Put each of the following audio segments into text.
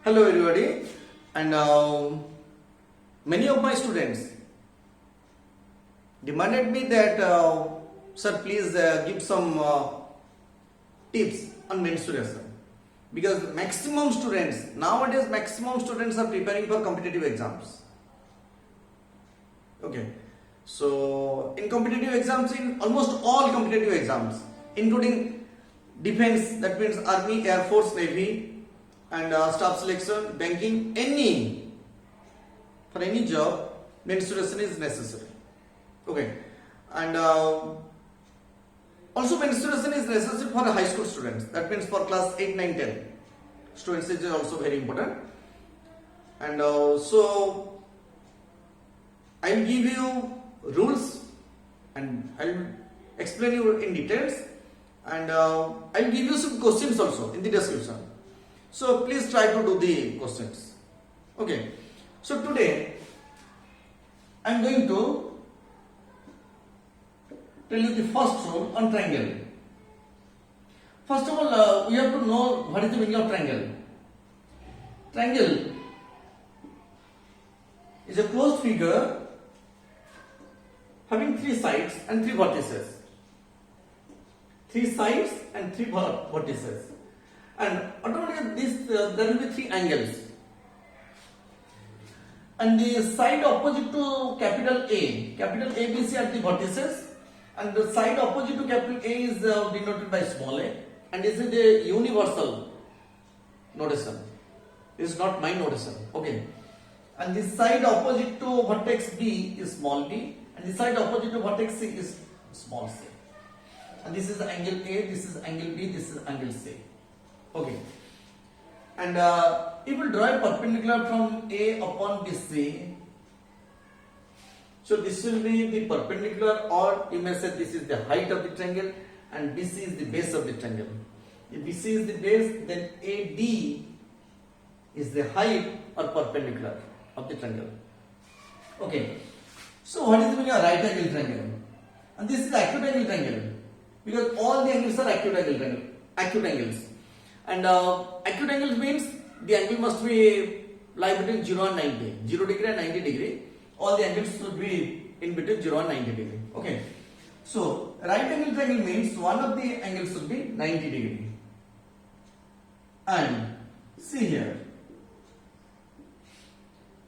Hello everybody, and many of my students demanded me that sir please give some tips on menstruation, because maximum students nowadays are preparing for competitive exams. Okay, so in competitive exams, in almost all competitive exams, including defense, that means army, air force, navy, and staff selection, banking, for any job, menstruation is necessary. Okay, and also menstruation is necessary for high school students. That means for class 8, 9, 10 students, it is also very important. And so I will give you rules and I will explain you in details, and I will give you some questions also in the description. So please try to do the questions. Okay. So today I am going to tell you the first rule on triangle. First of all, we have to know what is the meaning of triangle. Triangle is a closed figure having three sides and three vertices. Three sides and three vertices. And automatically there will be three angles. And the side opposite to capital ABC are the vertices, and the side opposite to capital A is denoted by small a, and this is the universal notation. This is not my notation. Okay. And the side opposite to vertex B is small b, and the side opposite to vertex C is small c. And this is angle A, this is angle B, this is angle C. Okay. And if we draw a perpendicular from A upon BC, so this will be the perpendicular, or you may say this is the height of the triangle and BC is the base of the triangle. If BC is the base, then AD is the height or perpendicular of the triangle. Okay. So what is the meaning of right angle triangle? And this is acute angle triangle, because all the angles are acute angles. And acute angle means the angle must be lie between 0 and 90, 0 degree and 90 degree. All the angles should be in between 0 and 90 degree. Okay. So right angle triangle means one of the angles should be 90 degree. And see here,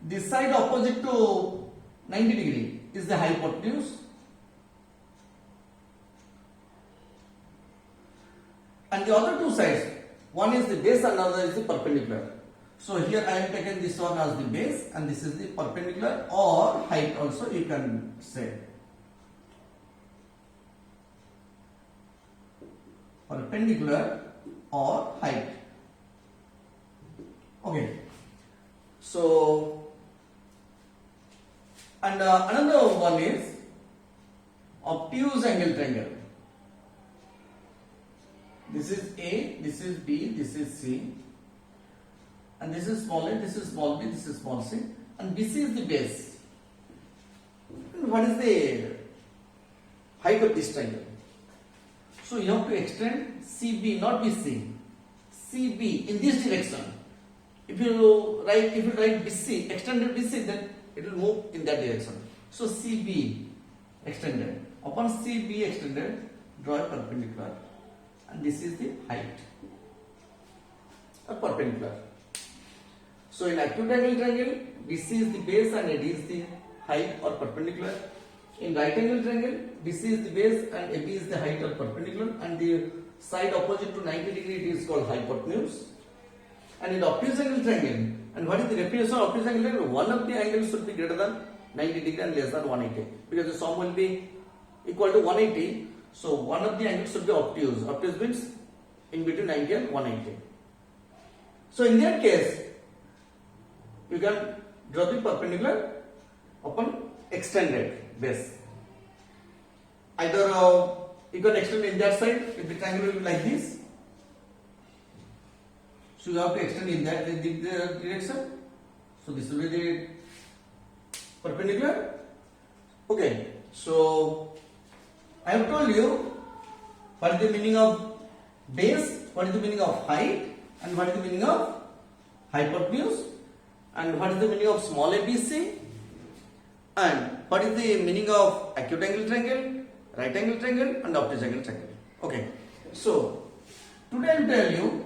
the side opposite to 90 degree is the hypotenuse, and the other two sides, one is the base and another is the perpendicular. So here I have taken this one as the base and this is the perpendicular, or height also you can say. Perpendicular or height. Okay. So, and another one is obtuse angle triangle. This is A, this is B, this is C, and this is small a, this is small b, this is small c, and BC is the base. And what is the height of this triangle? So you have to extend CB, not BC, CB in this direction. If you write BC, extended BC, then it will move in that direction. So CB extended. Upon CB extended, draw a perpendicular. And this is the height, a perpendicular. So in acute angle triangle, BC is the base and AD is the height or perpendicular. In right angle triangle, BC is the base and AB is the height or perpendicular, and the side opposite to 90 degree it is called hypotenuse. And in obtuse angle triangle, and what is the definition of obtuse angle triangle? One of the angles should be greater than 90 degree and less than 180, because the sum will be equal to 180. So one of the angles should be obtuse. Obtuse means in between 90 and 180. So in that case, you can draw the perpendicular upon extended base. Either you can extend in that side, if the triangle will be like this. So you have to extend in that direction. So this will be the perpendicular. Okay. So I have told you what is the meaning of base, what is the meaning of height, and what is the meaning of hypotenuse, and what is the meaning of small ABC, and what is the meaning of acute angle triangle, right angle triangle, and obtuse angle triangle. Okay, so today I will tell you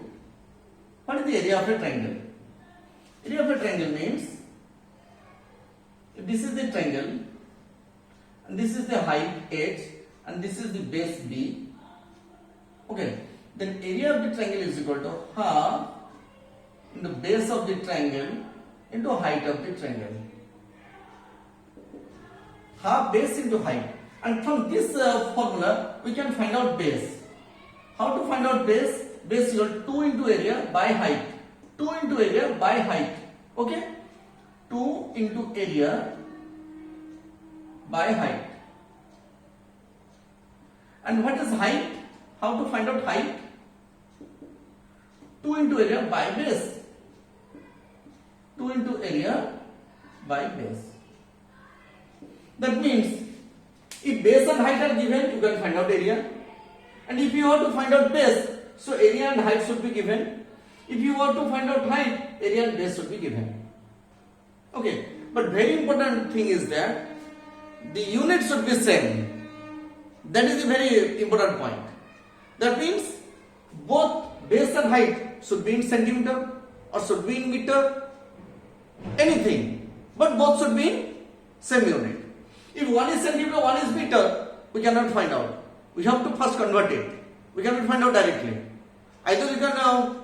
what is the area of a triangle. Area of a triangle means if this is the triangle and this is the height h and this is the base b. Okay, then area of the triangle is equal to half in the base of the triangle into height of the triangle. Half base into height, and from this formula we can find out base. How to find out base? Base equal to 2 into area by height. 2 into area by height. Okay, 2 into area by height. And what is height? How to find out height? 2 into area by base. 2 into area by base. That means if base and height are given, you can find out area. And if you want to find out base, so area and height should be given. If you want to find out height, area and base should be given. Okay, but very important thing is that the unit should be same. That is a very important point. That means both base and height should be in centimeter or should be in meter, anything, but both should be in same unit. If one is centimeter, one is meter, we cannot find out. We have to first convert it. We cannot find out directly. Either you can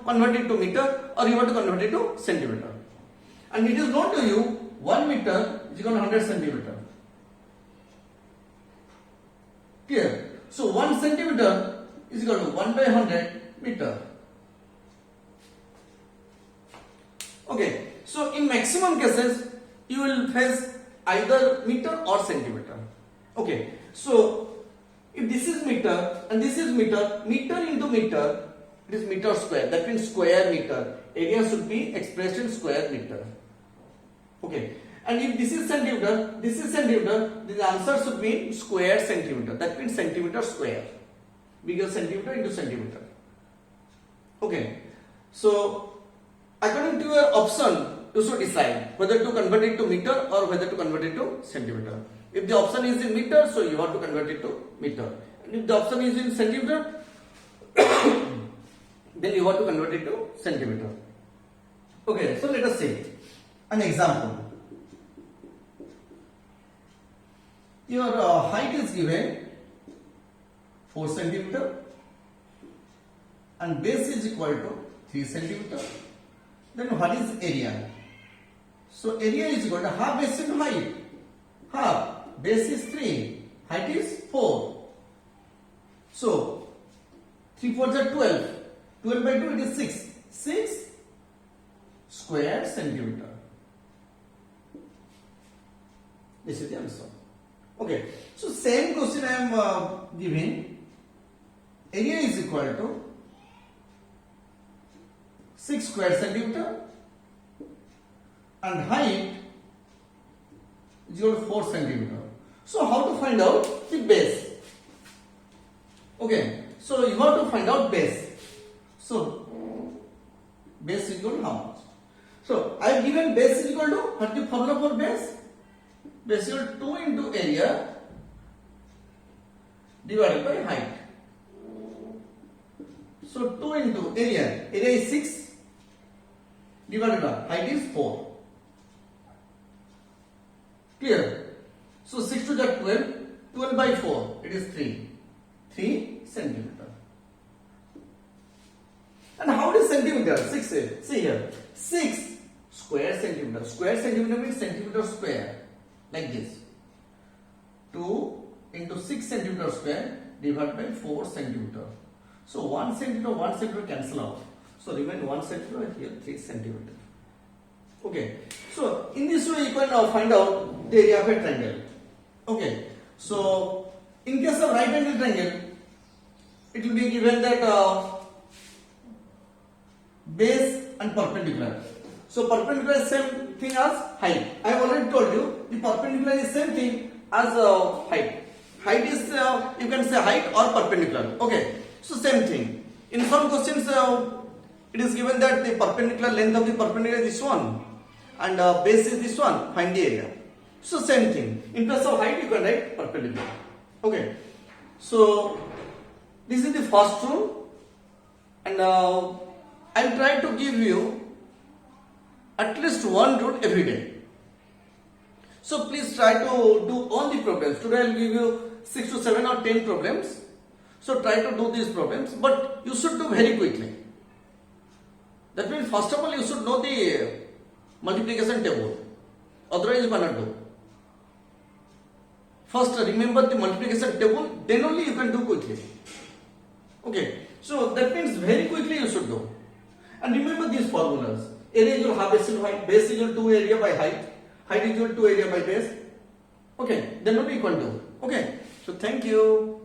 convert it to meter or you have to convert it to centimeter. And it is known to you 1 meter is equal to 100 centimeter. Clear? So 1 centimeter is equal to 1 by 100 meter. Okay. So in maximum cases, you will face either meter or centimeter. Okay. So if this is meter and this is meter, meter into meter, it is meter square. That means square meter. Area should be expressed in square meter. Okay. And if this is centimeter, then the answer should be square centimeter. That means centimeter square. Because centimeter into centimeter. Okay. So according to your option, you should decide whether to convert it to meter or whether to convert it to centimeter. If the option is in meter, so you have to convert it to meter. And if the option is in centimeter, then you have to convert it to centimeter. Okay, so let us see an example. Your height is given 4 centimeter and base is equal to 3 centimeter. Then what is area? So area is equal to half base into height. Half base is 3, height is 4. So 3 4s are 12. 12 by 2 it is 6. 6 square centimeter. This is the answer. Okay. So same question I am giving. Area is equal to 6 square centimeter and height is equal to 4 centimeter. So how to find out the base? Okay, so you have to find out base. So base is equal to how much? So I have given base is equal to, what is the formula for base? Base is equal to 2 into area divided by height. So 2 into area is 6 divided by height is 4. Clear? So 6 to the 12, 12 by 4, it is 3 centimeter. And how is centimeter? 6 is, see here, 6 square centimeter. Square centimeter means centimeter square, like this. 2 into 6 centimeter square divided by 4 centimeter. So 1 centimeter cancel out. So remain 1 centimeter here, 3 centimeter. Okay. So in this way you can find out the area of a triangle. Okay. So in case of right angle triangle, it will be given that base and perpendicular. So perpendicular is same thing as height. I have already told you the perpendicular is same thing as height. Height is you can say height or perpendicular. Okay. So same thing. In some questions It is given that the perpendicular length of the perpendicular is this one and base is this one. Find the area. So same thing. In place of height you can write perpendicular. Okay. So this is the first rule, and I will try to give you at least one rule every day. So please try to do all the problems. Today I will give you 6 to 7 or 10 problems. So try to do these problems, but you should do very quickly. That means first of all you should know the multiplication table. Otherwise you cannot do. First remember the multiplication table, then only you can do quickly. Okay, so that means very quickly you should do. And remember these formulas. Area is equal to half base into height, base is equal to area by height, height is equal to area by base. Okay, then only you can do. Okay, so thank you.